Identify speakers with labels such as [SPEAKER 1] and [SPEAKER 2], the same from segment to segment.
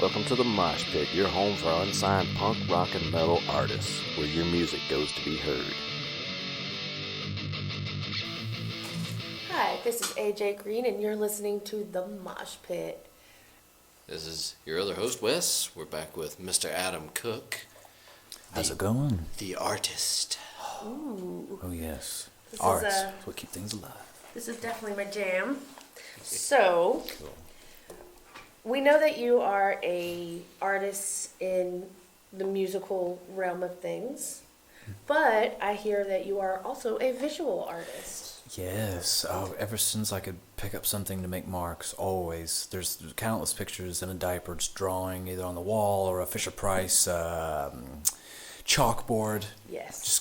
[SPEAKER 1] Welcome to the Mosh Pit, your home for unsigned punk, rock, and metal artists, where your music goes to be heard.
[SPEAKER 2] Hi, this is AJ Green, and you're listening to the Mosh Pit.
[SPEAKER 3] This is your other host, Wes. We're back with Mr. Adam Cook.
[SPEAKER 4] How's it going?
[SPEAKER 3] The artist.
[SPEAKER 2] Ooh.
[SPEAKER 4] Oh, yes.
[SPEAKER 2] This
[SPEAKER 4] Arts.
[SPEAKER 2] is,
[SPEAKER 4] That's what keep things alive.
[SPEAKER 2] This is definitely my jam. So, we know that you are a artist in the musical realm of things, but I hear that you are also a visual artist.
[SPEAKER 4] Yes. Oh, ever since I could pick up something to make marks, always. There's countless pictures in a diaper just drawing either on the wall or a Fisher-Price chalkboard.
[SPEAKER 2] Yes.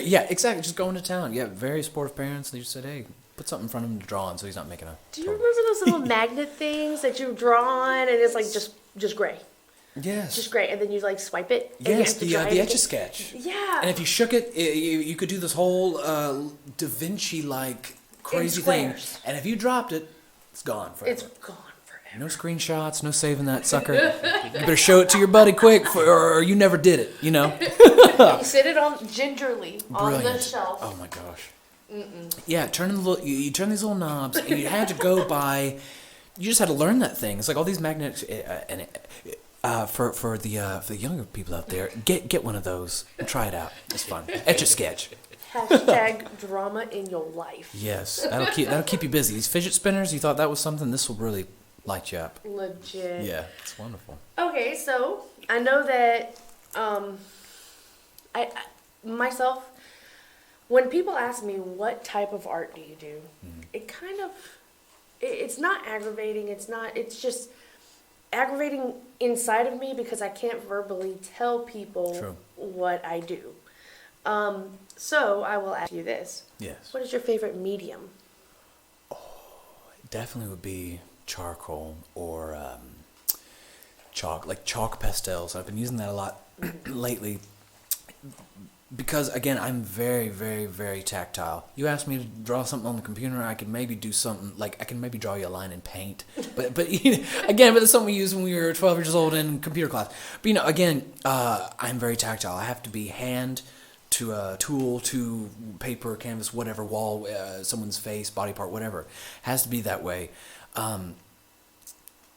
[SPEAKER 4] Yeah, exactly. Just going to town. Yeah, very supportive parents. They just said, hey, put something in front of him to draw on so he's not making a...
[SPEAKER 2] Do you remember those little magnet things that you draw on and it's like just gray?
[SPEAKER 4] Yes.
[SPEAKER 2] Just gray, and then you like swipe it. And
[SPEAKER 4] Yes,
[SPEAKER 2] you have to
[SPEAKER 4] the
[SPEAKER 2] dry it.
[SPEAKER 4] Etch-a-Sketch.
[SPEAKER 2] Yeah.
[SPEAKER 4] And if you shook it, you could do this whole Da Vinci-like crazy thing. And if you dropped it, it's gone forever.
[SPEAKER 2] It's gone forever.
[SPEAKER 4] No screenshots, no saving that sucker. You better show it to your buddy quick, or you never did it, you know?
[SPEAKER 2] You sit it on gingerly on the
[SPEAKER 4] Brilliant.
[SPEAKER 2] shelf.
[SPEAKER 4] Oh my gosh. Yeah, you turn these little knobs, and you had to go by. You just had to learn that thing. It's like all these magnets, and for the younger people out there, get one of those and try it out. It's fun. Etch-a-Sketch.
[SPEAKER 2] Hashtag drama in your life.
[SPEAKER 4] Yes, that'll keep you busy. These fidget spinners, you thought that was something? This will really light you up.
[SPEAKER 2] Legit.
[SPEAKER 4] Yeah, it's wonderful.
[SPEAKER 2] Okay, so I know that I myself, when people ask me what type of art do you do, it kind of, it's not aggravating. It's just aggravating inside of me because I can't verbally tell people
[SPEAKER 4] True.
[SPEAKER 2] what I do. So I will ask you this.
[SPEAKER 4] Yes.
[SPEAKER 2] What is your favorite medium?
[SPEAKER 4] Definitely would be charcoal or chalk pastels. I've been using that a lot lately because, again, I'm very, very, very tactile. You ask me to draw something on the computer, I could maybe do something, like I can maybe draw you a line in paint. But again, that's something we used when we were 12 years old in computer class. But, again, I'm very tactile. I have to be hand to a tool, to paper, canvas, whatever, wall, someone's face, body part, whatever. Has to be that way.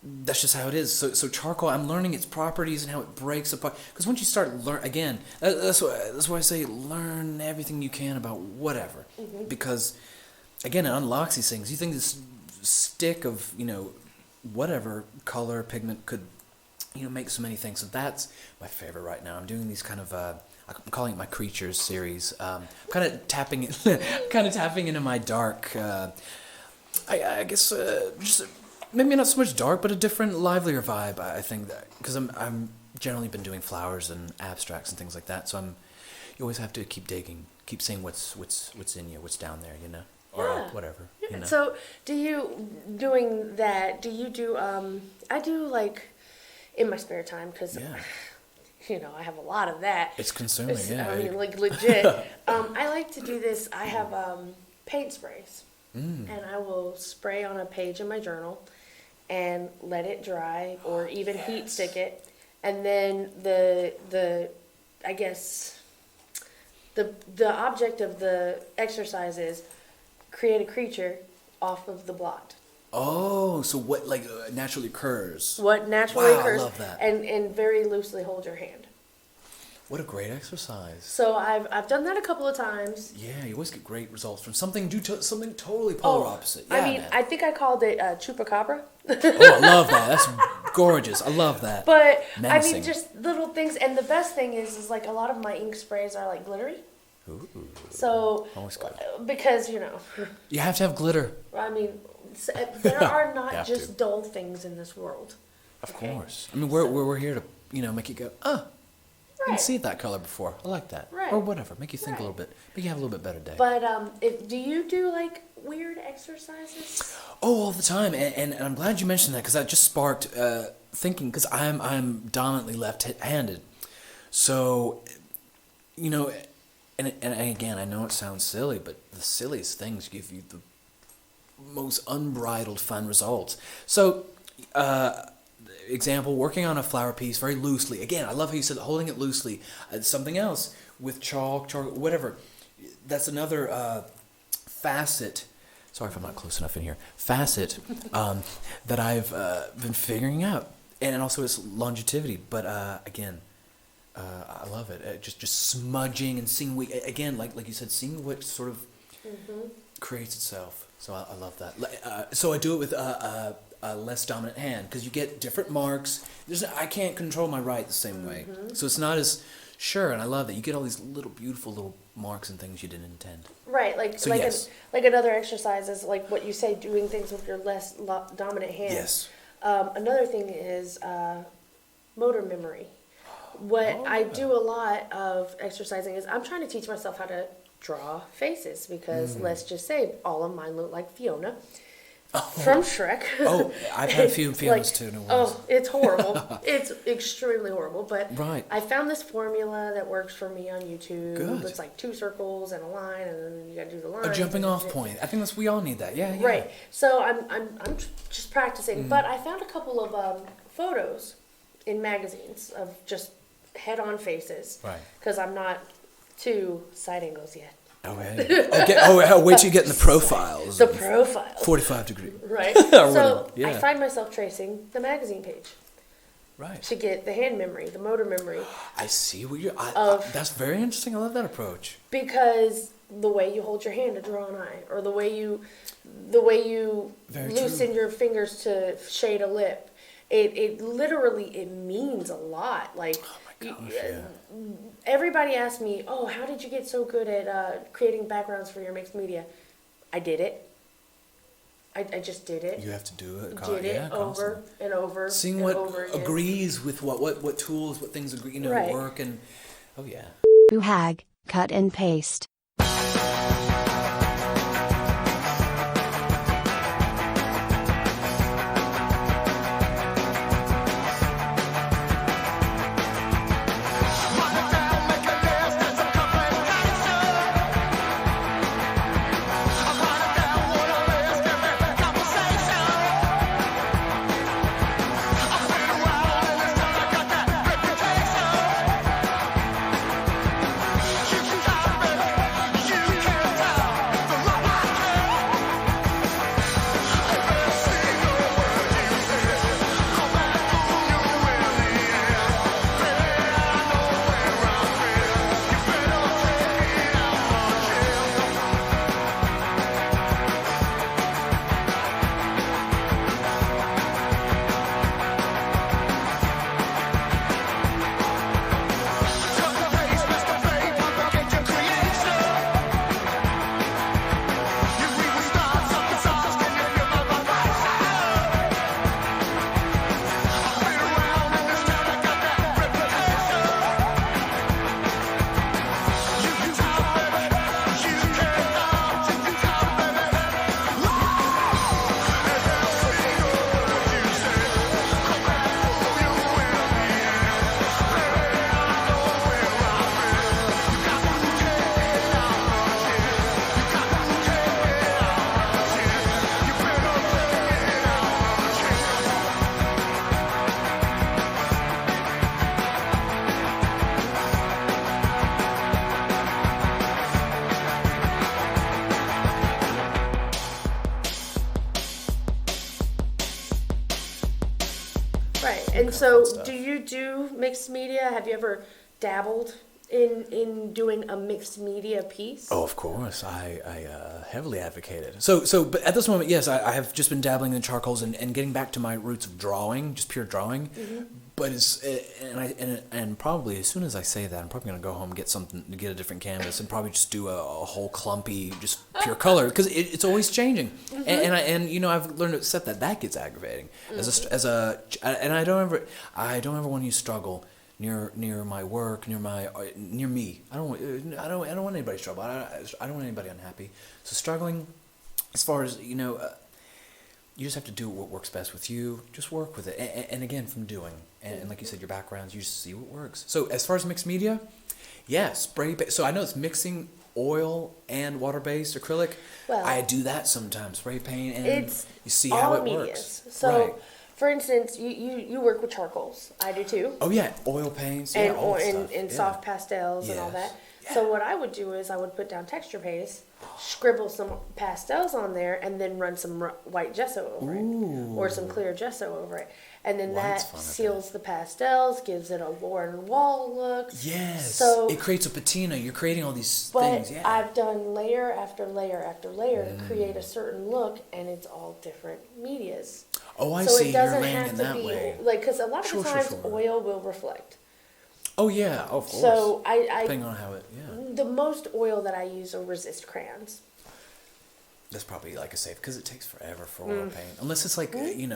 [SPEAKER 4] That's just how it is. So charcoal, I'm learning its properties and how it breaks apart. Because once you start again, that's why I say learn everything you can about whatever. Mm-hmm. Because, again, it unlocks these things. You think this stick of, whatever color, pigment could, make so many things. So that's my favorite right now. I'm doing these kind of... I'm calling it my Creatures series. Kind of tapping into my dark. I guess just maybe not so much dark, but a different, livelier vibe. I think that because I'm generally been doing flowers and abstracts and things like that. So you always have to keep digging, keep seeing what's in you, what's down there, or whatever.
[SPEAKER 2] Yeah. So do you do? I do like in my spare time because. Yeah. I have a lot of that.
[SPEAKER 4] It's consuming, yeah.
[SPEAKER 2] I mean, like, legit. I like to do this. I have paint sprays. And I will spray on a page in my journal and let it dry or even heat stick it. And then the object of the exercise is create a creature off of the blot.
[SPEAKER 4] Oh, so what naturally occurs?
[SPEAKER 2] What naturally occurs.
[SPEAKER 4] I love that.
[SPEAKER 2] And very loosely hold your hand.
[SPEAKER 4] What a great exercise.
[SPEAKER 2] So I've done that a couple of times.
[SPEAKER 4] Yeah, you always get great results from something totally polar opposite. Yeah,
[SPEAKER 2] man. I think I called it chupacabra.
[SPEAKER 4] Oh, I love that. That's gorgeous. I love that.
[SPEAKER 2] But
[SPEAKER 4] menacing.
[SPEAKER 2] I mean, just little things. And the best thing is like a lot of my ink sprays are like glittery.
[SPEAKER 4] Ooh.
[SPEAKER 2] So
[SPEAKER 4] always good.
[SPEAKER 2] Because
[SPEAKER 4] you have to have glitter.
[SPEAKER 2] I mean, there are not just dull things in this world.
[SPEAKER 4] Of course. I mean, we're here to make you go, oh. I didn't see that color before. I like that.
[SPEAKER 2] Right.
[SPEAKER 4] Or whatever. Make you think a little bit. Make you have a little bit better day.
[SPEAKER 2] But do you do like weird exercises?
[SPEAKER 4] Oh, all the time. And I'm glad you mentioned that because that just sparked thinking because I'm dominantly left-handed. So, and again, I know it sounds silly, but the silliest things give you the most unbridled fun results. So, example, working on a flower piece very loosely. Again, I love how you said holding it loosely. Something else with chalk, whatever. That's another facet. Sorry if I'm not close enough in here. Facet that I've been figuring out, and also its longevity. But again, I love it. Just smudging and seeing again, like you said, seeing what sort of creates itself. So I love that. So I do it with a less dominant hand because you get different marks. I can't control my right the same way, so it's not as sure. And I love that you get all these little beautiful little marks and things you didn't intend.
[SPEAKER 2] Right, like another exercise is like what you say, doing things with your less dominant hand.
[SPEAKER 4] Yes.
[SPEAKER 2] Another thing is motor memory. What I do a lot of exercising is I'm trying to teach myself how to draw faces because let's just say all of mine look like Fiona from Shrek.
[SPEAKER 4] Oh, I've had a few Fionas too. No worries.
[SPEAKER 2] Oh, it's horrible. It's extremely horrible. But
[SPEAKER 4] right.
[SPEAKER 2] I found this formula that works for me on YouTube.
[SPEAKER 4] Good.
[SPEAKER 2] It's like 2 circles and a line, and then you got to do the line.
[SPEAKER 4] A jumping off point. I think we all need that. Yeah.
[SPEAKER 2] Right. So I'm just practicing, but I found a couple of photos in magazines of just head-on faces.
[SPEAKER 4] Right.
[SPEAKER 2] Because I'm not to side angles yet.
[SPEAKER 4] Oh, hey. Wait till you get in the profiles.
[SPEAKER 2] The profiles.
[SPEAKER 4] 45 degree.
[SPEAKER 2] Right.
[SPEAKER 4] Or
[SPEAKER 2] So
[SPEAKER 4] whatever. Yeah.
[SPEAKER 2] I find myself tracing the magazine page
[SPEAKER 4] Right.
[SPEAKER 2] to get the hand memory, the motor memory.
[SPEAKER 4] I see what you're. That's very interesting. I love that approach.
[SPEAKER 2] Because the way you hold your hand to draw an eye, or the way you
[SPEAKER 4] Very
[SPEAKER 2] loosen
[SPEAKER 4] true.
[SPEAKER 2] your fingers to shade a lip, it literally means a lot. Like,
[SPEAKER 4] Gosh, yeah.
[SPEAKER 2] everybody asks me, "Oh, how did you get so good at creating backgrounds for your mixed media?" I did it. I just did it.
[SPEAKER 4] You have to do it.
[SPEAKER 2] Did it over and over.
[SPEAKER 4] Seeing
[SPEAKER 2] and
[SPEAKER 4] what
[SPEAKER 2] over again.
[SPEAKER 4] agrees with what tools, what things agree,
[SPEAKER 2] Right.
[SPEAKER 4] work, and oh yeah.
[SPEAKER 5] Who hag, cut and paste.
[SPEAKER 2] Right. And so, do you do mixed media? Have you ever dabbled in doing a mixed media piece?
[SPEAKER 4] Oh, of course. I heavily advocate it. So, but at this moment, yes, I have just been dabbling in charcoals and getting back to my roots of drawing, just pure drawing.
[SPEAKER 2] Mm-hmm.
[SPEAKER 4] But and probably as soon as I say that, I'm probably gonna go home and get a different canvas and probably just do a whole clumpy, just pure color because it's always changing. Mm-hmm. And I've learned to accept that gets aggravating and I don't ever want you to struggle near my work, near me. I don't want anybody to struggle. I don't want anybody unhappy. So struggling, as far as you just have to do what works best with you. Just work with it, and again, from doing, and like you said, your backgrounds, you just see what works. So as far as mixed media, yeah, spray. So I know it's mixing oil and water-based acrylic.
[SPEAKER 2] Well,
[SPEAKER 4] I do that sometimes, spray paint, and
[SPEAKER 2] it's
[SPEAKER 4] you see
[SPEAKER 2] all
[SPEAKER 4] how it
[SPEAKER 2] medias.
[SPEAKER 4] works.
[SPEAKER 2] So
[SPEAKER 4] right.
[SPEAKER 2] for instance, you work with charcoals. I do too.
[SPEAKER 4] Oh yeah, oil paints,
[SPEAKER 2] And
[SPEAKER 4] all that stuff.
[SPEAKER 2] and soft pastels and all
[SPEAKER 4] Yes.
[SPEAKER 2] that. So what I would do is I would put down texture paste, scribble some pastels on there, and then run some white gesso over it, or some clear gesso over it, and then
[SPEAKER 4] White's
[SPEAKER 2] that
[SPEAKER 4] fun, I
[SPEAKER 2] seals the pastels, gives it a worn wall look.
[SPEAKER 4] Yes.
[SPEAKER 2] So
[SPEAKER 4] it creates a patina. You're creating all these
[SPEAKER 2] but
[SPEAKER 4] things. Yeah.
[SPEAKER 2] I've done layer after layer after layer to create a certain look, and it's all different medias.
[SPEAKER 4] Oh, I
[SPEAKER 2] so
[SPEAKER 4] see.
[SPEAKER 2] it doesn't
[SPEAKER 4] You're laying
[SPEAKER 2] have
[SPEAKER 4] in
[SPEAKER 2] to
[SPEAKER 4] that
[SPEAKER 2] be
[SPEAKER 4] way.
[SPEAKER 2] like, because a lot of
[SPEAKER 4] Sure,
[SPEAKER 2] the
[SPEAKER 4] sure,
[SPEAKER 2] times
[SPEAKER 4] sure.
[SPEAKER 2] oil will reflect.
[SPEAKER 4] Oh yeah, of course.
[SPEAKER 2] So I
[SPEAKER 4] depending on how it. Yeah.
[SPEAKER 2] the most oil that I use are resist crayons.
[SPEAKER 4] That's probably like a safe because it takes forever for oil paint. Unless it's like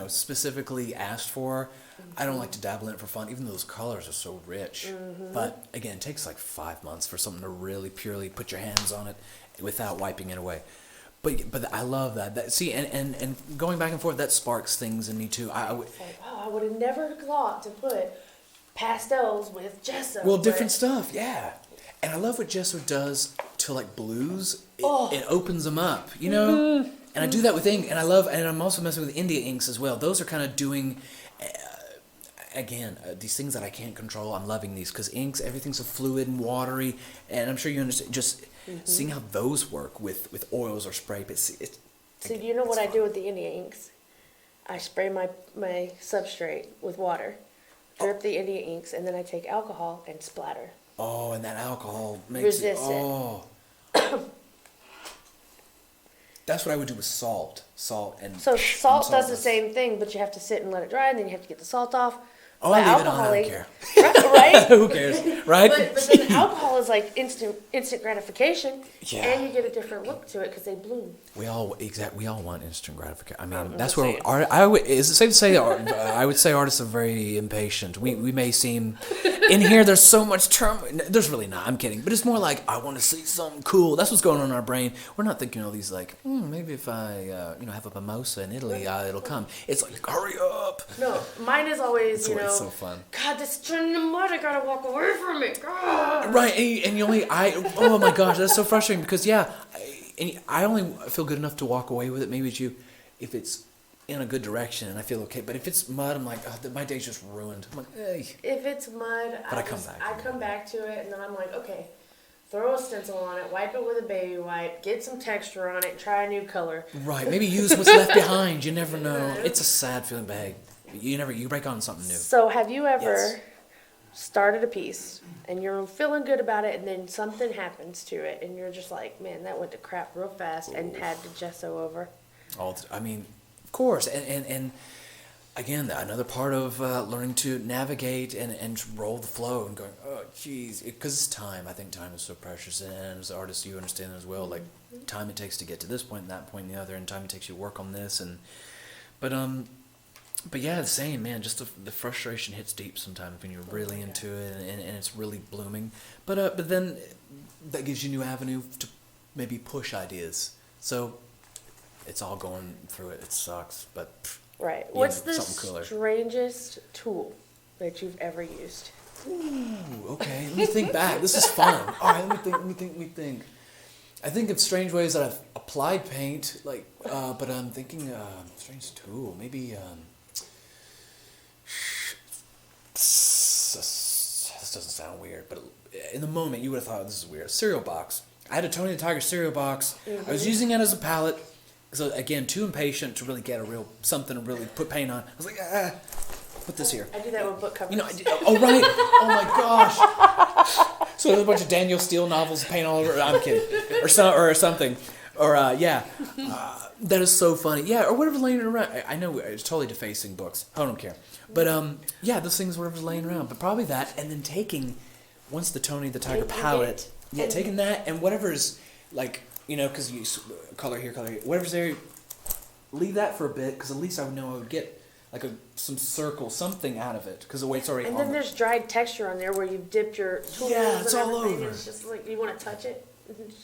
[SPEAKER 4] specifically asked for. I don't like to dabble in it for fun, even though those colors are so rich. But again, it takes like 5 months for something to really purely put your hands on it without wiping it away. But I love that. See, and going back and forth, that sparks things in me too.
[SPEAKER 2] It's like, oh, I would have never thought to put pastels with gesso.
[SPEAKER 4] Well,
[SPEAKER 2] but-
[SPEAKER 4] different stuff, yeah. And I love what gesso does to like blues. It opens them up, you know. And I do that with ink, and I'm also messing with India inks as well. Those are kind of doing, these things that I can't control. I'm loving these because inks, everything's so fluid and watery, and I'm sure you understand. Just seeing how those work with oils or spray.
[SPEAKER 2] So do you know what I do with the India inks? I spray my substrate with water, drip the India inks, and then I take alcohol and splatter.
[SPEAKER 4] Oh, and that alcohol makes
[SPEAKER 2] Resist it.
[SPEAKER 4] Oh. That's what I would do with salt. Salt and
[SPEAKER 2] So salt does the
[SPEAKER 4] does-
[SPEAKER 2] same thing, but you have to sit and let it dry, and then you have to get the salt off.
[SPEAKER 4] Oh, I
[SPEAKER 2] But
[SPEAKER 4] leave it on. I don't
[SPEAKER 2] alcohol-
[SPEAKER 4] care.
[SPEAKER 2] Right?
[SPEAKER 4] Who cares, right?
[SPEAKER 2] But then alcohol is like instant gratification,
[SPEAKER 4] Yeah.
[SPEAKER 2] and you get a different look to it because they bloom.
[SPEAKER 4] We all want instant gratification. I mean,
[SPEAKER 2] I'm
[SPEAKER 4] that's
[SPEAKER 2] just
[SPEAKER 4] where
[SPEAKER 2] saying.
[SPEAKER 4] is it safe to say I would say artists are very impatient. We may seem in here. There's so much turmoil. There's really not. I'm kidding, but it's more like I want to see something cool. That's what's going on in our brain. We're not thinking all these like maybe if I have a mimosa in Italy, it'll come. It's like hurry up.
[SPEAKER 2] No, mine is always
[SPEAKER 4] That's why it's so fun.
[SPEAKER 2] God, this turn in mud. I gotta walk away from it. God.
[SPEAKER 4] Right, and you only oh my gosh, that's so frustrating because I only feel good enough to walk away with it. Maybe it's you, if it's in a good direction and I feel okay. But if it's mud, I'm like, oh, my day's just ruined. I'm like, hey.
[SPEAKER 2] If it's mud,
[SPEAKER 4] But I come
[SPEAKER 2] back to it, and then I'm like, okay, throw a stencil on it, wipe it with a baby wipe, get some texture on it, try a new color.
[SPEAKER 4] Right, maybe use what's left behind. You never know. It's a sad feeling, but hey, you break on something new.
[SPEAKER 2] So have you ever
[SPEAKER 4] Yes.
[SPEAKER 2] started a piece and you're feeling good about it, and then something happens to it, and you're just like, man, that went to crap real fast, and had to gesso over?
[SPEAKER 4] I mean, of course, and again, another part of learning to navigate and roll the flow and going, oh, geez, because it's time. I think time is so precious, and as artists, you understand as well, like time it takes to get to this point and that point and the other, and time it takes you to work on this, but yeah, the same, man. Just the frustration hits deep sometimes when you're really into it and it's really blooming. But then that gives you a new avenue to maybe push ideas. So it's all going through it. It sucks, but
[SPEAKER 2] Right.
[SPEAKER 4] you
[SPEAKER 2] What's
[SPEAKER 4] know,
[SPEAKER 2] the
[SPEAKER 4] something cooler.
[SPEAKER 2] strangest tool that you've ever used?
[SPEAKER 4] Ooh, okay. Let me think back. This is fun. All right, let me think. I think of strange ways that I've applied paint, but I'm thinking strange tool. Maybe this doesn't sound weird, but in the moment you would have thought this is weird. Cereal box. I had a Tony the Tiger cereal box. I was using it as a palette. So again, too impatient to really get something to really put paint on. I was like, put this here.
[SPEAKER 2] I do that with book covers.
[SPEAKER 4] You know, oh right, oh my gosh. So there's a bunch of Daniel Steele novels, paint all over. I'm kidding, or something, or that is so funny. Yeah, or whatever's laying around. I know it's totally defacing books. I don't care, but those things whatever's laying around. But probably that, and then taking once the Tony the Tiger palette, taking that and whatever's like. You know, because you color here, whatever's there, leave that for a bit, because at least I would know I would get like some circle, something out of it, because the way it's already
[SPEAKER 2] And
[SPEAKER 4] on.
[SPEAKER 2] then there's dried texture on there where you've dipped your tools
[SPEAKER 4] it's
[SPEAKER 2] and
[SPEAKER 4] all
[SPEAKER 2] everything.
[SPEAKER 4] over.
[SPEAKER 2] It's just like, you want to touch it?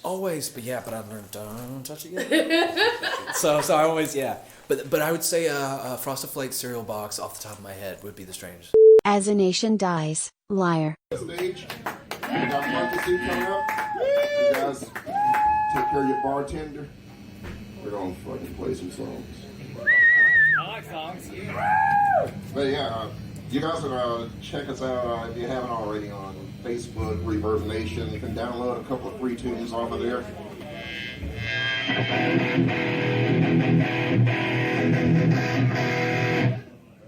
[SPEAKER 4] Always, but I've learned don't touch it yet. so I always, but I would say a Frosted Flakes cereal box off the top of my head would be the strangest.
[SPEAKER 5] As a nation dies, liar.
[SPEAKER 6] Stage. We got Monkey Suit coming up. You guys take care of your bartender. We're gonna fucking play some songs.
[SPEAKER 7] I like songs.
[SPEAKER 6] yeah, you guys can check us out if you haven't already on Facebook, Reverb Nation. You can download a couple of free tunes off of there.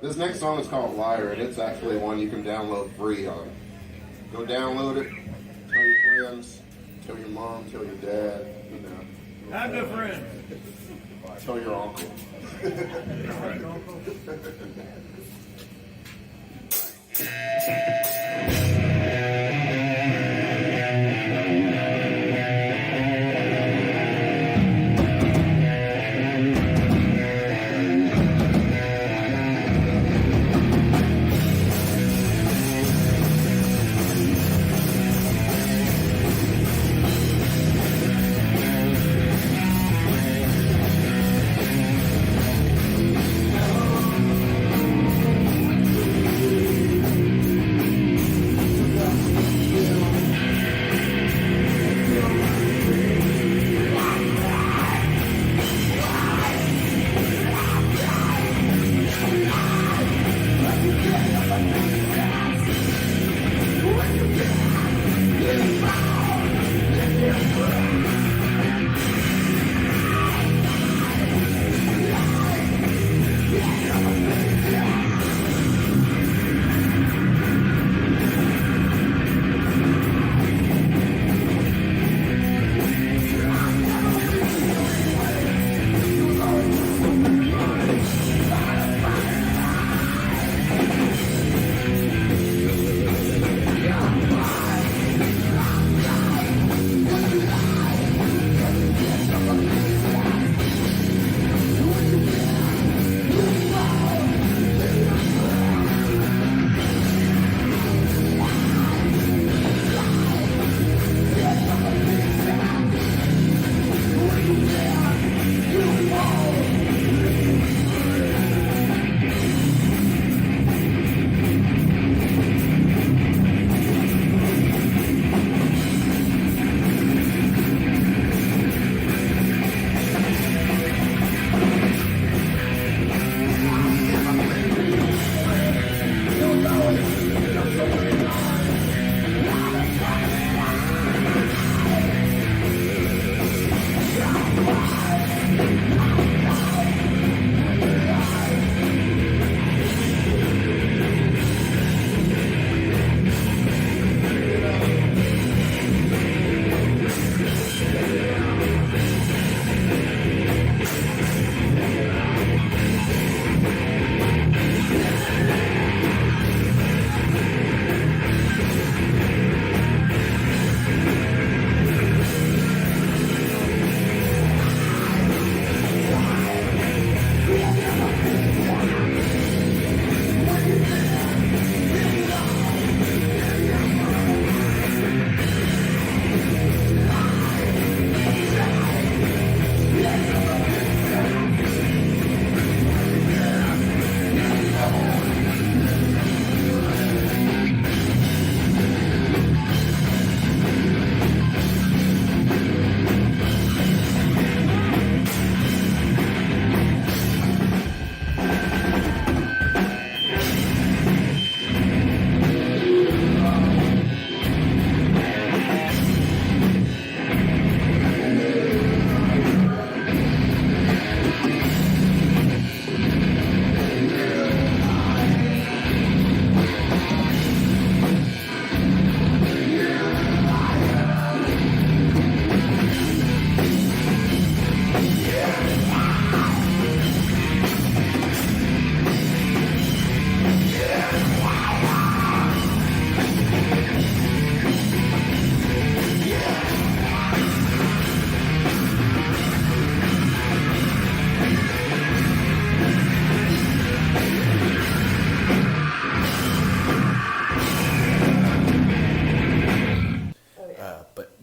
[SPEAKER 6] This next song is called Liar, and it's actually one you can download free. Go download it, tell your friends, tell your mom, tell your dad, you know.
[SPEAKER 7] I'm good friend.
[SPEAKER 6] Tell your uncle.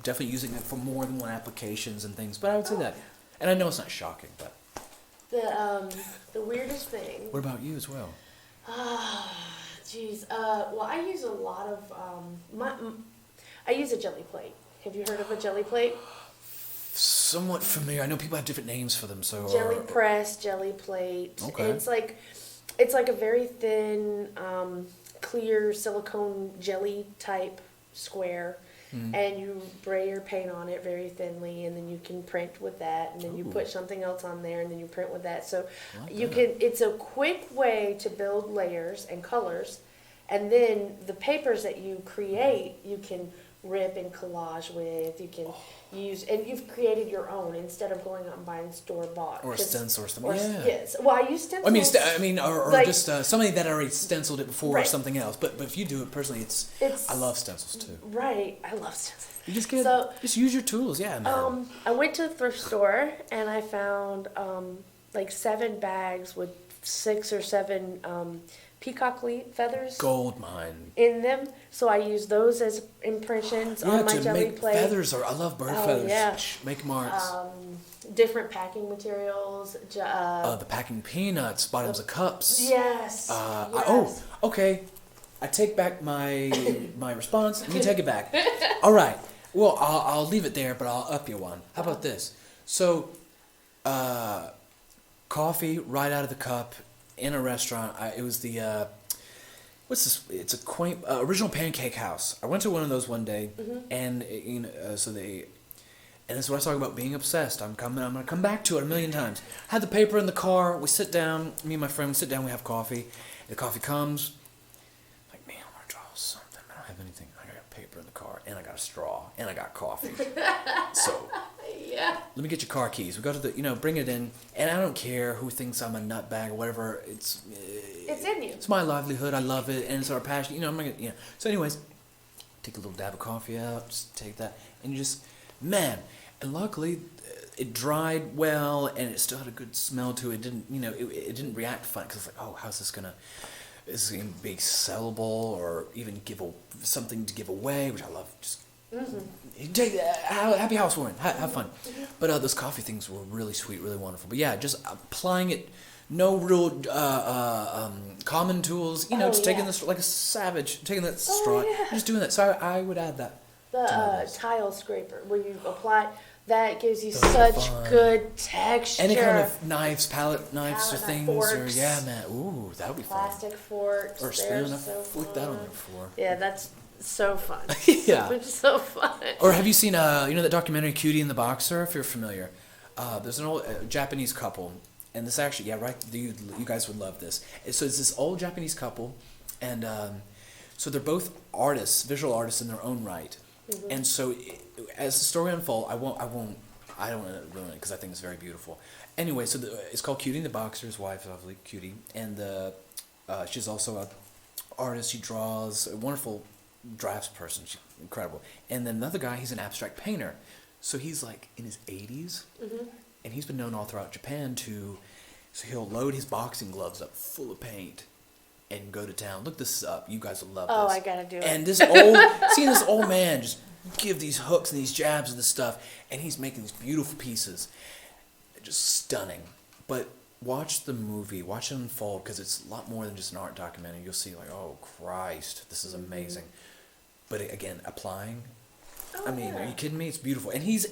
[SPEAKER 4] definitely using it for more than one applications and things. But I would say that, and I know it's not shocking, but
[SPEAKER 2] The weirdest thing.
[SPEAKER 4] what about you as well?
[SPEAKER 2] Jeez. Well, I use a lot of I use a jelly plate. Have you heard of a jelly plate?
[SPEAKER 4] Somewhat familiar. I know people have different names for them. So
[SPEAKER 2] Jelly press, jelly plate.
[SPEAKER 4] Okay.
[SPEAKER 2] It's like It's like a very thin, clear silicone jelly type square. And you spray your paint on it very thinly, and then you can print with that, and then you put something else on there, and then you print with that. So it's a quick way to build layers and colors, and then the papers that you create, you can rip and collage with. You can use, and you've created your own instead of going out and buying store bought
[SPEAKER 4] Or a stencil or something.
[SPEAKER 2] Yes. Well, I use stencils.
[SPEAKER 4] Or
[SPEAKER 2] like,
[SPEAKER 4] just somebody that already stenciled it before or
[SPEAKER 2] Right.
[SPEAKER 4] something else. But if you do it personally, I love stencils too.
[SPEAKER 2] Right. I love stencils.
[SPEAKER 4] You just just use your tools, yeah. Man.
[SPEAKER 2] I went to the thrift store and I found like 7 bags with 6 or 7 peacock feathers
[SPEAKER 4] Gold mine.
[SPEAKER 2] in them. So I use those as impressions on my
[SPEAKER 4] to
[SPEAKER 2] jelly
[SPEAKER 4] make
[SPEAKER 2] plate.
[SPEAKER 4] feathers. I love bird feathers.
[SPEAKER 2] yeah.
[SPEAKER 4] Make marks.
[SPEAKER 2] Different packing materials.
[SPEAKER 4] The packing peanuts, bottoms of cups.
[SPEAKER 2] Yes.
[SPEAKER 4] Yes. Okay. I take back my response. You take it back. All right. Well, I'll leave it there, but I'll up you one. How about this? So, coffee right out of the cup in a restaurant. It was the what's this? It's a quaint original pancake house. I went to one of those one day, and and this is what I was talking about being obsessed. I'm gonna come back to it a million times. Had the paper in the car. We sit down. Me and my friend. We sit down. We have coffee. The coffee comes. Like, man, I want to draw something. I don't have anything. I got paper in the car, and I got a straw, and I got coffee. So.
[SPEAKER 2] Yeah.
[SPEAKER 4] Let me get your car keys. We go to the, bring it in, and I don't care who thinks I'm a nutbag or whatever. It's
[SPEAKER 2] in you.
[SPEAKER 4] It's my livelihood. I love it, and it's our passion. I'm not gonna, So, anyways, take a little dab of coffee out. Just take that, and you just, man. And luckily, it dried well, and it still had a good smell to it. It didn't, it didn't react fun because it's like, oh, how's this gonna? Is this gonna be sellable or even something to give away? Which I love. Just. Take happy housewarming, have fun. But those coffee things were really sweet, really wonderful. But yeah, just applying it, no real common tools. Just taking this like a savage, taking that straw, just doing that. So I would add that.
[SPEAKER 2] The tile scraper where you apply. That gives you such good texture.
[SPEAKER 4] Any kind of palette knives or things,
[SPEAKER 2] forks.
[SPEAKER 4] man. Ooh, that would be fun.
[SPEAKER 2] Plastic forks.
[SPEAKER 4] Or spoon. I've flicked that on there before.
[SPEAKER 2] Yeah, that's so fun.
[SPEAKER 4] Yeah.
[SPEAKER 2] It's so fun.
[SPEAKER 4] Or have you seen that documentary Cutie and the Boxer? If you're familiar, there's an old Japanese couple, and this actually, you guys would love this. So it's this old Japanese couple, and so they're both artists, visual artists in their own right. And so, as the story unfolds, I don't want to ruin it because I think it's very beautiful. Anyway, so it's called Cutie and the Boxer. His wife, lovely Cutie, and she's also an artist. She draws, a wonderful drafts person. She's incredible. And then another guy, he's an abstract painter. So he's like in his 80s, and he's been known all throughout Japan so he'll load his boxing gloves up full of paint and go to town. Look this up. You guys will love this.
[SPEAKER 2] Oh, I gotta do it.
[SPEAKER 4] And seeing this old man just give these hooks and these jabs and this stuff, and he's making these beautiful pieces. Just stunning. But watch the movie, watch it unfold, because it's a lot more than just an art documentary. You'll see like, oh Christ, this is amazing. But again, applying, are you kidding me? It's beautiful. And he's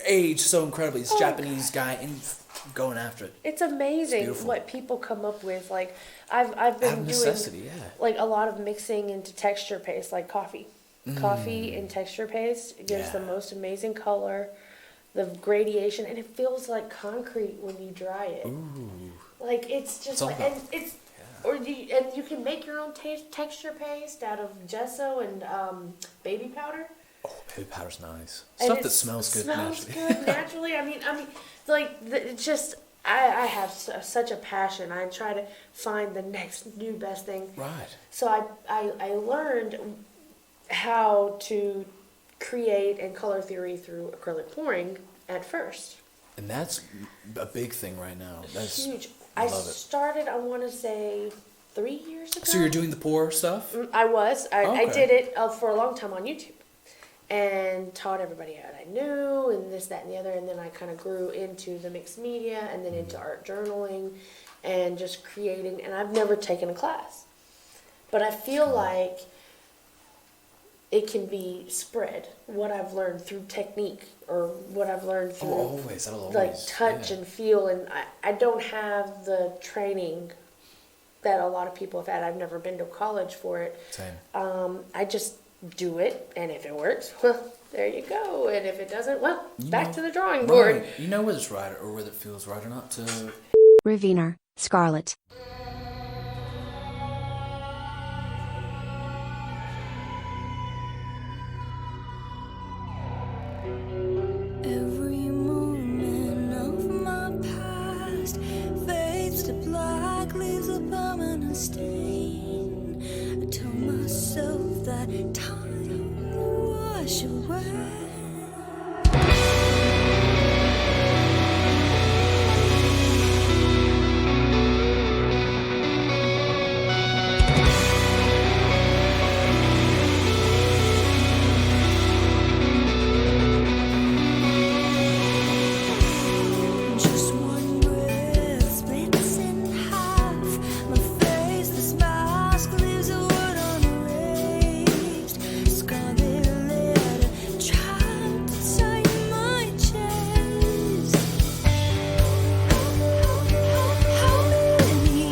[SPEAKER 4] aged so incredibly. This Japanese guy and going after it.
[SPEAKER 2] It's amazing what people come up with. Like I've been doing like a lot of mixing into texture paste, like coffee. Coffee and texture paste gives the most amazing color, the gradation, and it feels like concrete when you dry it.
[SPEAKER 4] Ooh.
[SPEAKER 2] Like it's just and you can make your own texture paste out of gesso and baby powder.
[SPEAKER 4] Oh, baby powder's nice.
[SPEAKER 2] And
[SPEAKER 4] Stuff that smells good
[SPEAKER 2] naturally. I mean, it's just I have such a passion. I try to find the next new best thing.
[SPEAKER 4] Right.
[SPEAKER 2] So I learned how to create and color theory through acrylic pouring at first.
[SPEAKER 4] And that's a big thing right now. That's
[SPEAKER 2] huge.
[SPEAKER 4] I
[SPEAKER 2] started, I want to say, 3 years ago.
[SPEAKER 4] So you're doing the pour stuff?
[SPEAKER 2] I was.
[SPEAKER 4] Okay.
[SPEAKER 2] I did it for a long time on YouTube. And taught everybody how I knew, and this, that, and the other. And then I kind of grew into the mixed media, and then into art journaling, and just creating. And I've never taken a class. But I feel like it can be spread, what I've learned through technique, or what I've learned through
[SPEAKER 4] that'll always,
[SPEAKER 2] like touch and feel. And I don't have the training that a lot of people have had. I've never been to college for it.
[SPEAKER 4] Same.
[SPEAKER 2] I just do it, and if it works, well, there you go. And if it doesn't, well, back to the drawing board.
[SPEAKER 4] Right. You know whether it's right or whether it feels right or not to...
[SPEAKER 5] Raviner, Scarlet.
[SPEAKER 7] Every moment of my past fades to black, leaves a permanent stain. I tell myself that time will wash away. Just one breath splits in half. My face, this mask leaves a word unerased. Scarlet letter trapped inside my chest. How many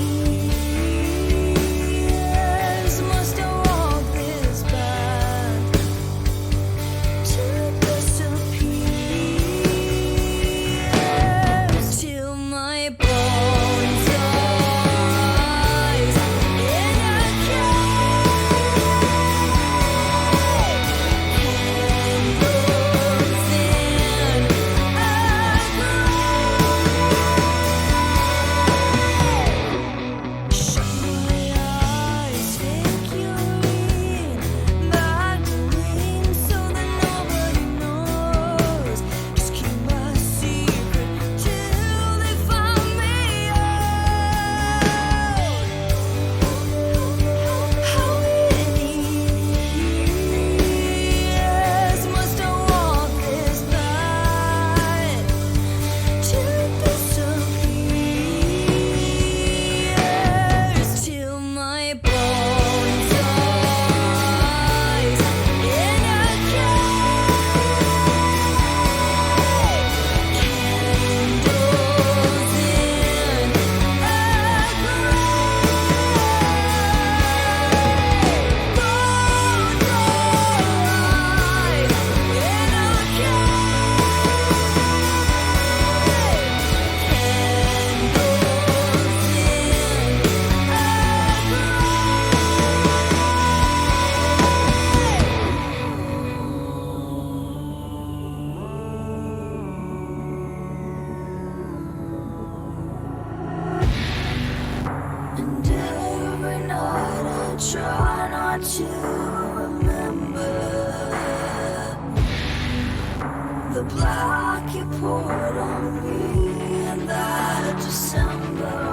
[SPEAKER 7] years must I walk this path to disappear? Till my bones rise in a shut my eyes, take your lead, Magdalene, so that nobody knows. Just keep my secret till they find me out. How many years must I walk this path to disappear? Till my bones rise in a candles in and every night I try not to remember the black you poured on me in that December.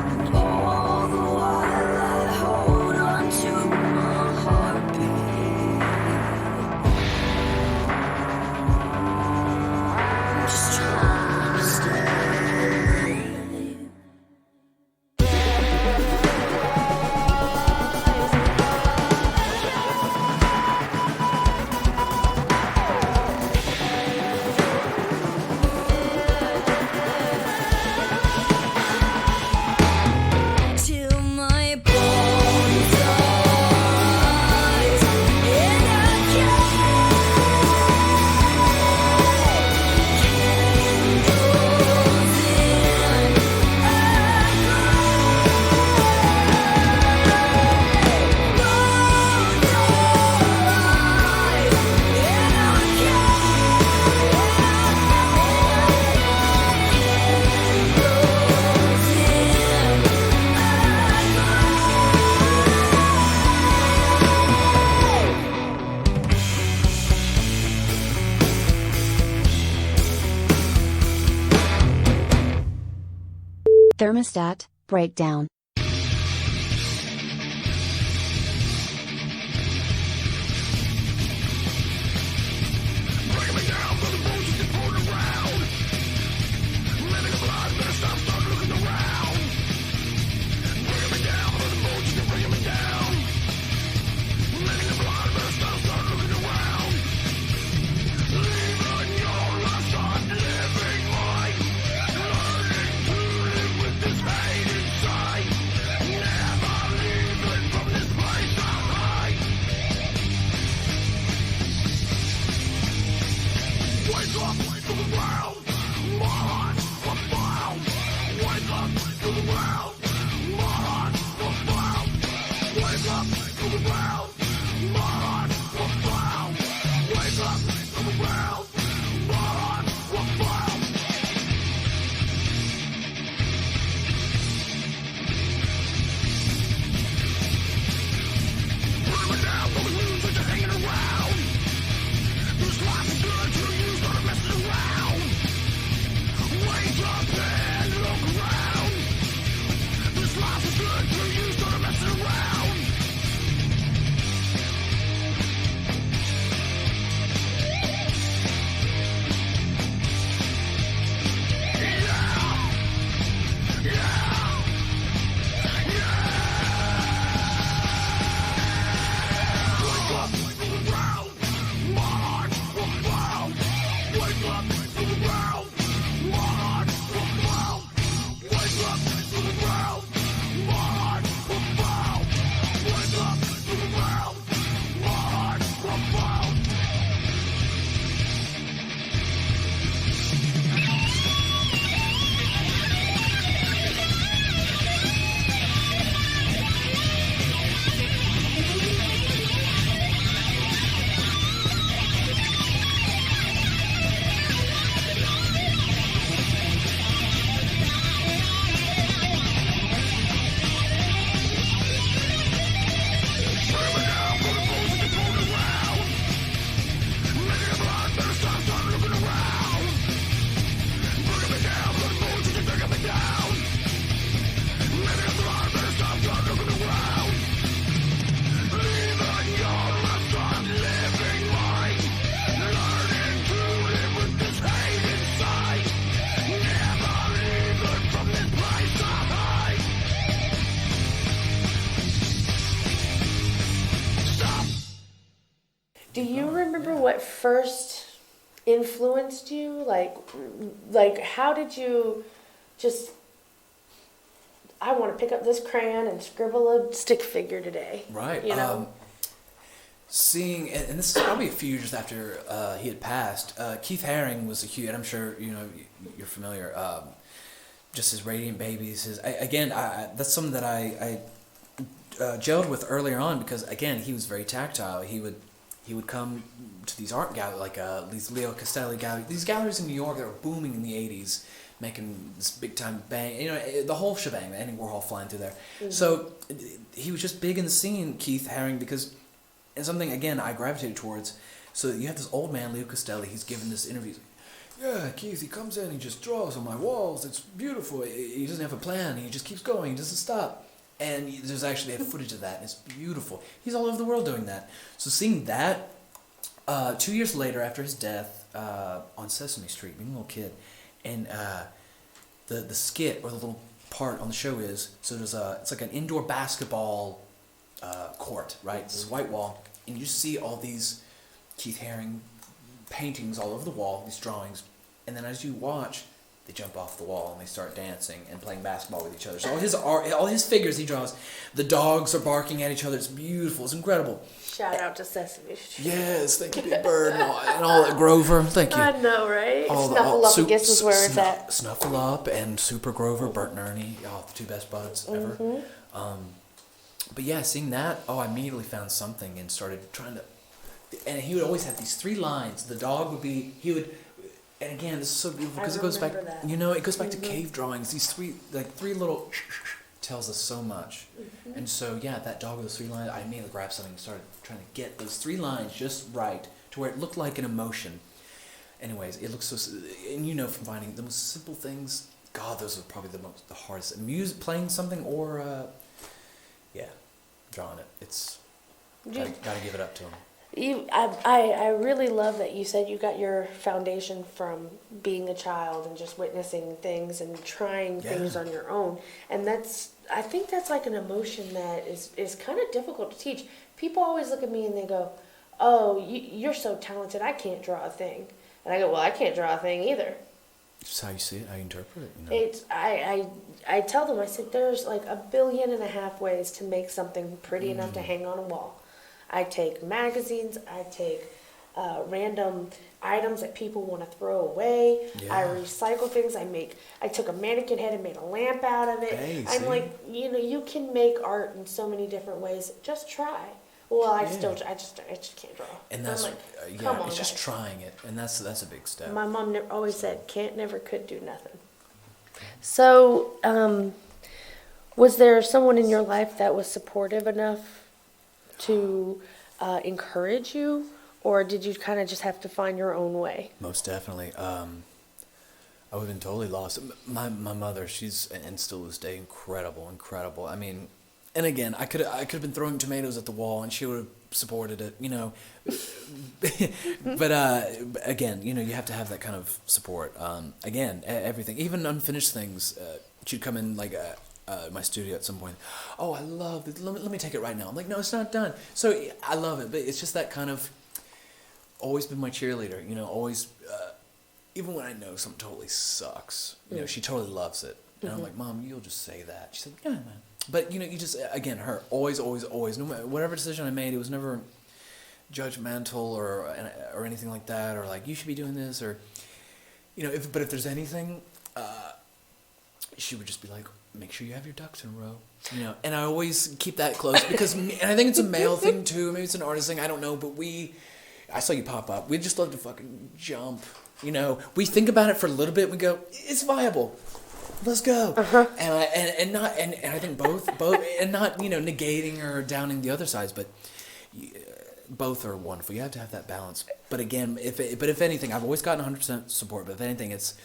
[SPEAKER 7] And all the while I hold on to my heartbeat. I'm just trying to stay. Till my bones rise in a
[SPEAKER 5] Thermostat, breakdown.
[SPEAKER 7] Living your last time, living life, learning to live
[SPEAKER 2] Do you remember what first influenced you? Like how did you just, I want to pick up this crayon and scribble a stick figure today.
[SPEAKER 4] Right.
[SPEAKER 2] You know?
[SPEAKER 4] Seeing, and this is probably a few years after he had passed, Keith Haring was a huge, and I'm sure, you're familiar, just his Radiant Babies, that's something that I gelled with earlier on because, again, he was very tactile. He would come to these art galleries, like these Leo Castelli galleries, these galleries in New York that were booming in the 80s, making this big time bang, the whole shebang, Andy Warhol flying through there. Mm-hmm. So he was just big in the scene, Keith Haring, because, and something, again, I gravitated towards. So you have this old man, Leo Castelli, he's given this interview. Yeah, Keith, he comes in, he just draws on my walls, it's beautiful, he doesn't have a plan, he just keeps going, he doesn't stop. And there's actually footage of that, and it's beautiful. He's all over the world doing that. So seeing that, 2 years later, after his death, on Sesame Street, being a little kid, and the skit, or the little part on the show is, so it's like an indoor basketball court, right? It's this white wall, and you see all these Keith Haring paintings all over the wall, these drawings, and then as you watch, they jump off the wall and they start dancing and playing basketball with each other. So all his art, all his figures he draws, the dogs are barking at each other. It's beautiful. It's incredible.
[SPEAKER 2] Shout out to Sesame Street.
[SPEAKER 4] Yes, thank you, Big Bird, and all that Grover. Thank you.
[SPEAKER 2] I know, right? Snuffleup, I guess, is where it's at.
[SPEAKER 4] Snuffleup and Super Grover, Bert and Ernie, the two best buds ever. But yeah, seeing that, I immediately found something and started trying to. And he would always have these 3 lines. The dog would be, and again, this is so beautiful because it goes back, it goes back to cave drawings. These three little tells us so much. Mm-hmm. And so, yeah, that dog with those 3 lines, I immediately grabbed something and started trying to get those 3 lines just right to where it looked like an emotion. Anyways, it looks so, and from finding the most simple things, God, those are probably the hardest. Music, playing something, or, drawing it. It's, gotta give it up to him.
[SPEAKER 2] I really love that you said you got your foundation from being a child and just witnessing things and trying things on your own. And I think that's like an emotion that is kind of difficult to teach. People always look at me and they go, oh, you're so talented, I can't draw a thing. And I go, well, I can't draw a thing either.
[SPEAKER 4] Just how you see it, how you interpret it.
[SPEAKER 2] It's I tell them, I said, there's like 1.5 billion ways to make something pretty enough to hang on a wall. I take magazines, I take random items that people want to throw away. Yeah. I recycle things. I took a mannequin head and made a lamp out of it. Hey, I'm like, you can make art in so many different ways. Just try. Well, I just can't draw.
[SPEAKER 4] And that's
[SPEAKER 2] come on,
[SPEAKER 4] it's just trying it, and that's a big step.
[SPEAKER 2] My mom always said, can't, never, could, do nothing. So, was there someone in your life that was supportive enough to encourage you, or did you kind of just have to find your own way?
[SPEAKER 4] Most definitely. I would have been totally lost. My mother, she's, and still to this day, incredible. I mean, and again, I could have been throwing tomatoes at the wall, and she would have supported it, But again, you have to have that kind of support. Again, everything, even unfinished things. She'd come in like my studio at some point. Oh, I love it. Let me take it right now. I'm like, no, it's not done. So I love it, but it's just that kind of always been my cheerleader. Always, even when I know something totally sucks, she totally loves it. And I'm like, Mom, you'll just say that. She said, yeah, man. But you just, again, her always, no matter whatever decision I made, it was never judgmental or anything like that, or like you should be doing this, or if there's anything, she would just be like, make sure you have your ducks in a row, and I always keep that close because, and I think it's a male thing too, maybe it's an artist thing, I don't know, but I saw you pop up, we just love to fucking jump, we think about it for a little bit, we go, it's viable, let's go, and I think both, and not negating or downing the other sides, but both are wonderful. You have to have that balance. But again, if anything, I've always gotten 100% support. But if anything, it's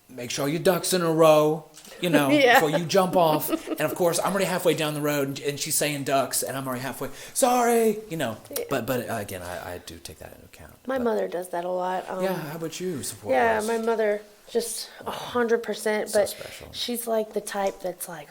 [SPEAKER 4] make sure your ducks in a row, before you jump off. And of course, I'm already halfway down the road, and she's saying ducks, and I'm already halfway. Sorry, But again, I do take that into account.
[SPEAKER 2] My mother does that a lot.
[SPEAKER 4] How about you? Support?
[SPEAKER 2] Yeah, my mother just 100%. But
[SPEAKER 4] special.
[SPEAKER 2] she's like the type that's like,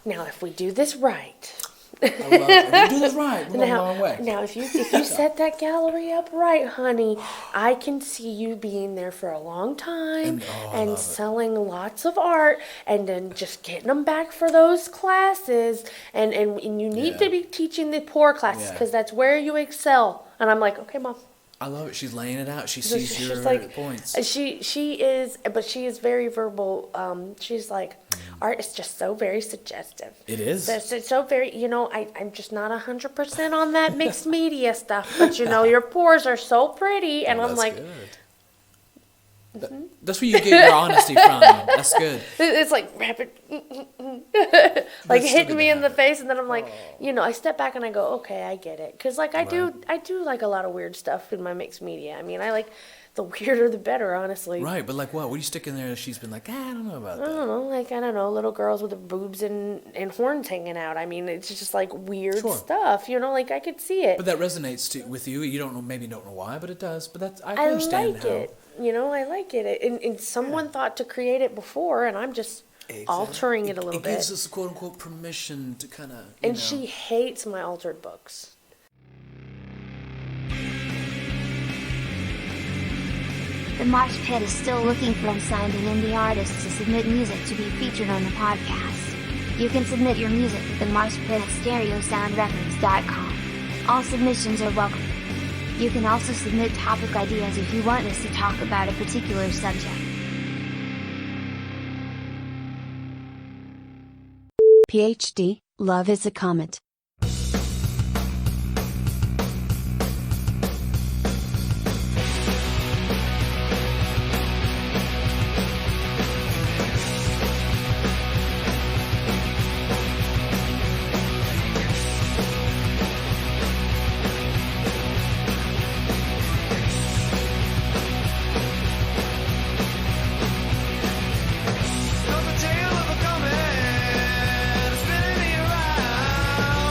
[SPEAKER 2] now if we do this right,
[SPEAKER 4] I love it. We do this right. We're going a long way.
[SPEAKER 2] Now, if you set that gallery up right, honey, I can see you being there for a long time and selling lots of art, and then just getting them back for those classes. And you need to be teaching the poor classes because that's where you excel. And I'm like, okay, Mom.
[SPEAKER 4] I love it. She's laying it out. She sees your points.
[SPEAKER 2] She is very verbal. She's like, art is just so very suggestive.
[SPEAKER 4] It is.
[SPEAKER 2] It's so very, I'm just not 100% on that mixed media stuff, but your pores are so pretty, and I'm like,
[SPEAKER 4] good. That's where you get your honesty from. That's good.
[SPEAKER 2] It's like rapid, like hitting me in the face, and then I'm like, I step back and I go, okay, I get it, because like I do like a lot of weird stuff in my mixed media. I mean, I like the weirder the better, honestly.
[SPEAKER 4] Right, but like what? What do you stick in there that she's been like, I don't know about that.
[SPEAKER 2] I don't know, little girls with the boobs and horns hanging out. I mean, it's just like weird stuff, like I could see it.
[SPEAKER 4] But that resonates with you. You don't know why, but it does. But I understand
[SPEAKER 2] like it. I like it. And someone thought to create it before, and I'm just altering it a little bit.
[SPEAKER 4] It gives us quote unquote permission to kind of.
[SPEAKER 2] And she hates my altered books.
[SPEAKER 5] The Mosh Pit is still looking for unsigned and indie artists to submit music to be featured on the podcast. You can submit your music at the Mosh Pit at stereosoundrecords.com. All submissions are welcome. You can also submit topic ideas if you want us to talk about a particular subject. PhD, love is a comet.
[SPEAKER 8] Tale of a comet spinning me around.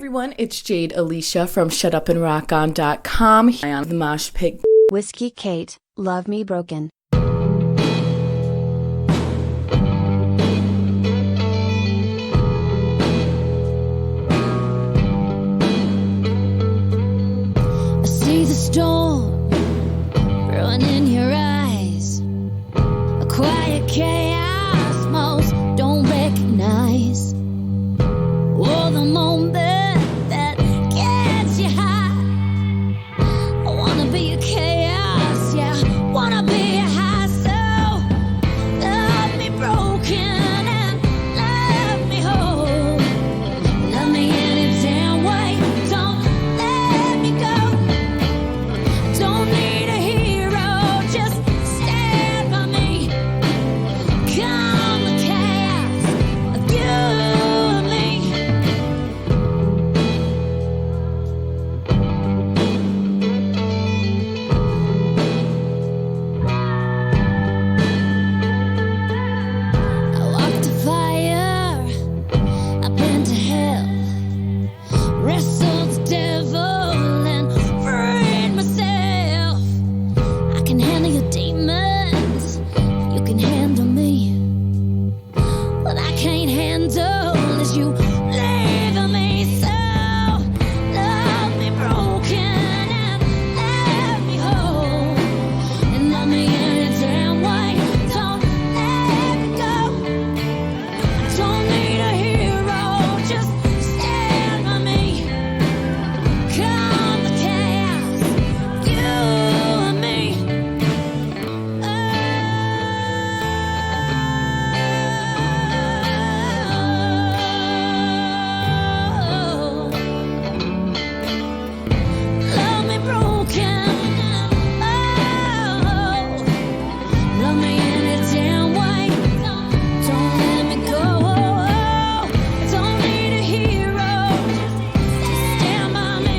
[SPEAKER 8] everyone, it's Jade Alicia from ShutUpAndRockOn.com. I'm the Mosh Pit.
[SPEAKER 5] Whiskey Kate, Love Me Broken.
[SPEAKER 7] I see the storm growing in your eyes, a quiet chaos most don't recognize. Oh, the moment that gets you high. I wanna be your chaos, yeah, wanna be your high. So love me broken and love me whole. Love me any damn way, don't let me go. Don't need a hero, just stand by me. Come the chaos of you and me. I walked the fire, I've been to hell, wrestled the devil and freed myself. I can handle your demons, you can handle me. What I can't handle is you leaving me. So love me broken and let me whole, and love me any damn way. Don't let me go. I don't need a hero, just stand by me. Come the chaos, you and me. Love me broken, love me any damn way. Don't let me go. I don't need a hero, just stand by me.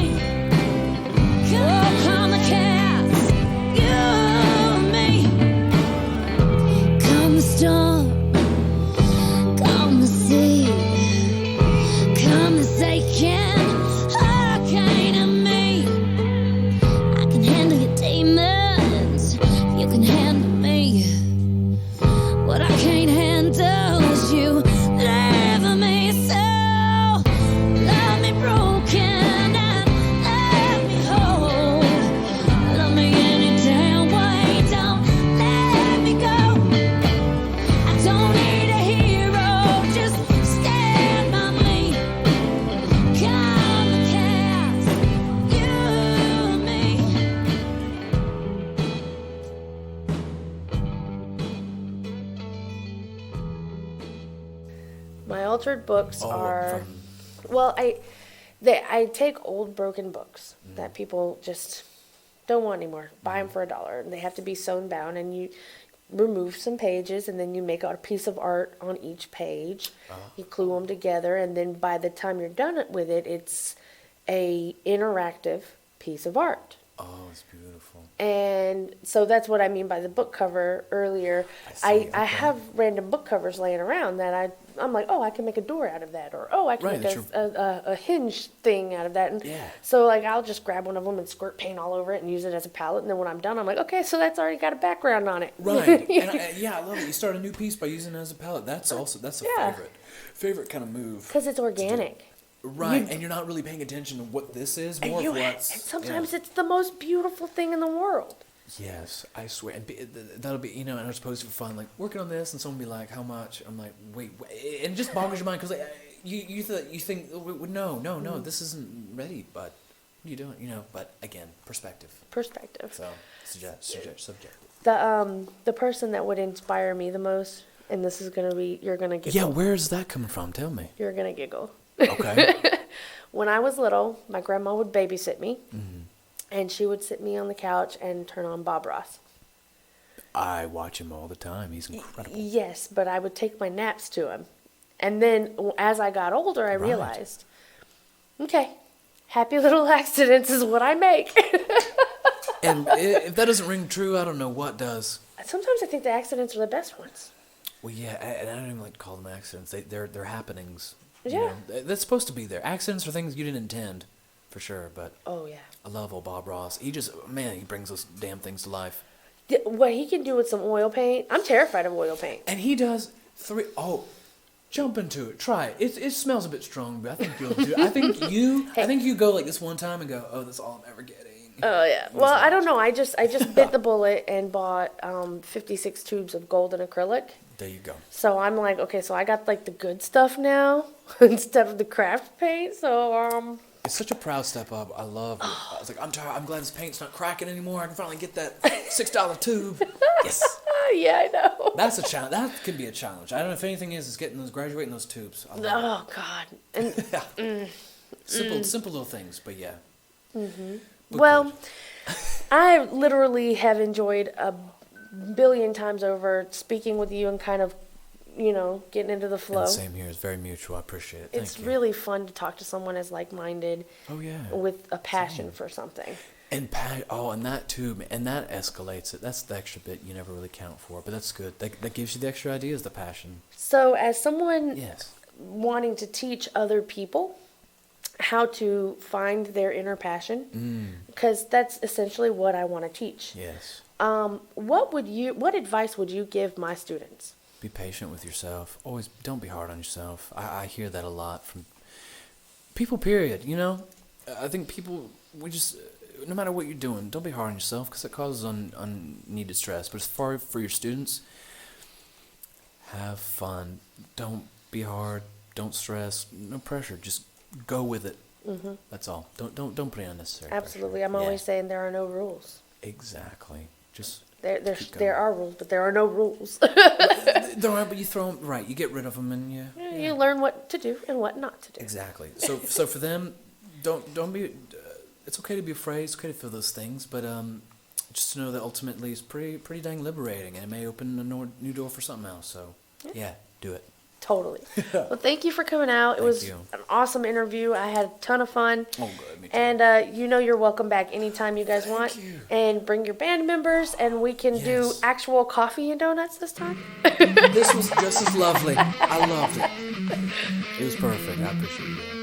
[SPEAKER 7] Come the chaos, you and me. Come the storm, come the sea, come the aching hurricane of me. I can handle your demons, you can handle me. What I can't handle is you leaving me. So love me broken and let me whole. Love me any damn way, don't let me go. I don't need a hero, just stand by me. Come the chaos, you and me.
[SPEAKER 2] My altered books
[SPEAKER 4] Oh,
[SPEAKER 2] are,
[SPEAKER 4] from-
[SPEAKER 2] well, I take old broken books that people just don't want anymore. Buy them for $1, and they have to be sewn bound, and you remove some pages, and then you make a piece of art on each page. You glue them together, and then by the time you're done with it, it's a interactive piece of art.
[SPEAKER 4] Oh, it's beautiful.
[SPEAKER 2] And so that's what I mean by the book cover earlier.
[SPEAKER 4] I see,
[SPEAKER 2] I
[SPEAKER 4] okay.
[SPEAKER 2] have random book covers laying around that I'm like, oh, I can make a door out of that, or oh, I can
[SPEAKER 4] Right,
[SPEAKER 2] make
[SPEAKER 4] that's
[SPEAKER 2] a hinge thing out of that. And
[SPEAKER 4] Yeah.
[SPEAKER 2] so like I'll just grab one of them and squirt paint all over it and use it as a palette. And then when I'm done, I'm like, okay, so that's already got a background on it.
[SPEAKER 4] Right. And yeah, I love it. You start a new piece by using it as a palette. That's a
[SPEAKER 2] Yeah.
[SPEAKER 4] favorite kind of move.
[SPEAKER 2] Because it's organic.
[SPEAKER 4] Right, and you're not really paying attention to what this is,
[SPEAKER 2] And,
[SPEAKER 4] more
[SPEAKER 2] you
[SPEAKER 4] of what's...
[SPEAKER 2] and sometimes
[SPEAKER 4] yeah.
[SPEAKER 2] it's the most beautiful thing in the world.
[SPEAKER 4] Yes, I swear. And that'll be, and I was supposed to be fun, like, working on this, and someone will be like, how much? I'm like, wait. And it just boggles your mind, because like, you think, no, this isn't ready, but what are you doing? But again, perspective. So, subjective.
[SPEAKER 2] The person that would inspire me the most, and this is you're gonna giggle.
[SPEAKER 4] Yeah, where's that coming from? Tell me.
[SPEAKER 2] You're gonna giggle.
[SPEAKER 4] Okay.
[SPEAKER 2] When I was little, my grandma would babysit me, and she would sit me on the couch and turn on Bob Ross.
[SPEAKER 4] I watch him all the time. He's incredible.
[SPEAKER 2] Yes, but I would take my naps to him. And then as I got older, I realized, okay, happy little accidents is what I make.
[SPEAKER 4] And if that doesn't ring true, I don't know what does.
[SPEAKER 2] Sometimes I think the accidents are the best ones.
[SPEAKER 4] Well, yeah, and I don't even like to call them accidents. They're happenings.
[SPEAKER 2] Yeah.
[SPEAKER 4] You know, that's supposed to be there. Accidents are things you didn't intend, for sure. But
[SPEAKER 2] Oh yeah.
[SPEAKER 4] I love old Bob Ross. He brings those damn things to life.
[SPEAKER 2] What he can do with some oil paint, I'm terrified of oil paint.
[SPEAKER 4] And he does jump into it. Try it. It smells a bit strong, but I think you'll do it. I think you go like this one time and go, oh, that's all I'm ever getting.
[SPEAKER 2] Oh yeah. Well, I don't know. I just bit the bullet and bought 56 tubes of golden acrylic.
[SPEAKER 4] There you go.
[SPEAKER 2] So I'm like, okay, so I got like the good stuff now instead of the craft paint. So
[SPEAKER 4] It's such a proud step up. I love it. I was like, I'm tired. I'm glad this paint's not cracking anymore. I can finally get that $6 tube. Yes.
[SPEAKER 2] yeah, I know.
[SPEAKER 4] That's a challenge. That could be a challenge. I don't know if anything is graduating those tubes. I love
[SPEAKER 2] Oh God. And
[SPEAKER 4] Simple little things, but yeah.
[SPEAKER 2] Mm-hmm.
[SPEAKER 4] But
[SPEAKER 2] well,
[SPEAKER 4] good.
[SPEAKER 2] I literally have enjoyed a billion times over speaking with you and kind of, getting into the flow.
[SPEAKER 4] And same here. It's very mutual. I appreciate it. Thank
[SPEAKER 2] It's
[SPEAKER 4] you.
[SPEAKER 2] really fun to talk to someone as like-minded.
[SPEAKER 4] Oh yeah.
[SPEAKER 2] With a passion for something.
[SPEAKER 4] And and that too, and that escalates it. That's the extra bit you never really count for, but that's good. That gives you the extra ideas, the passion.
[SPEAKER 2] So, as someone
[SPEAKER 4] Yes.
[SPEAKER 2] wanting to teach other people how to find their inner passion, because that's essentially what I want to teach.
[SPEAKER 4] Yes.
[SPEAKER 2] What advice would you give my students?
[SPEAKER 4] Be patient with yourself. Always don't be hard on yourself. I hear that a lot from people, period. I think people, no matter what you're doing, don't be hard on yourself because it causes unneeded stress. But as far for your students, have fun. Don't be hard. Don't stress. No pressure. Just go with it. Mm-hmm. That's all. Don't put any unnecessary
[SPEAKER 2] Absolutely.
[SPEAKER 4] pressure.
[SPEAKER 2] I'm always saying there are no rules.
[SPEAKER 4] Exactly. Just
[SPEAKER 2] there are rules, but there are no rules.
[SPEAKER 4] there are, but you throw them right. You get rid of them, and
[SPEAKER 2] You learn what to do and what not to do.
[SPEAKER 4] Exactly. So for them, don't be. It's okay to be afraid. It's okay to feel those things, but just to know that ultimately it's pretty dang liberating, and it may open a new door for something else. So yeah, do it.
[SPEAKER 2] Totally. Well, thank you for coming out. It was an awesome interview. I had a ton of fun.
[SPEAKER 4] Oh, good. Me too.
[SPEAKER 2] And you're welcome back anytime you guys want.
[SPEAKER 4] you.
[SPEAKER 2] And bring your band members, and we can do
[SPEAKER 4] Yes.
[SPEAKER 2] actual coffee and donuts this time.
[SPEAKER 4] This was just as lovely. I loved it. It was perfect. I appreciate it.